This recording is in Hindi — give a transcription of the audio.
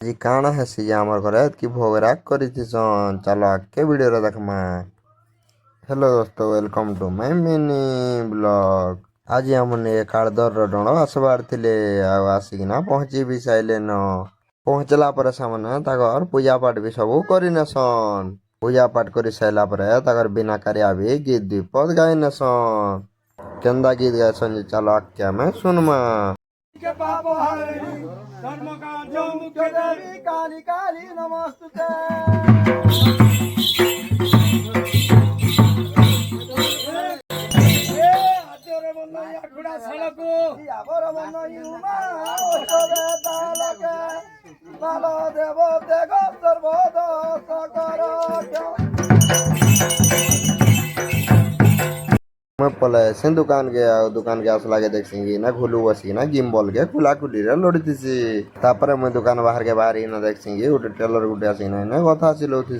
ଆଜି କାଣା ହେସି ଯେ ଆମର ଘରେ କି ଭୋଗରାଗ କରିଥିସନ୍। ଚାଲ ଆଗକେ ଭିଡ଼ିଓରେ ଦେଖମା। हेलो दोस्तों, welcome to my mini blog. आज हमने कालदर डण आसबार थिले आसिकिना पहुंची भी साइले न। पहुंचला पर सामने ताकर पूजा पाठ भी सब करिनेसन। पूजा पाठ कर साइला पर ताकर बिना कार्या भी गीत दीपद गाइनेसन। केंदा गीत गाइसन चलो आख्या में सुनमा। के पापो हरि धर्म का जो मुख्य देवी काली काली नमस्तुते। आचरे बन्नया खुड़ा सड़को आवर बन्नयुमा ओसरे तालके मालो देव देव सर्वद सकरो। मैं पले से दुकान के आसला के देखी ना खुलू बसी ना गिम्बल के खुला खुली रे लोड़ी थी। तापर मैं दुकान बाहर के बाहर ही ना देखी गोटे टेलर गुटे आसी ना कथा सिलौथी।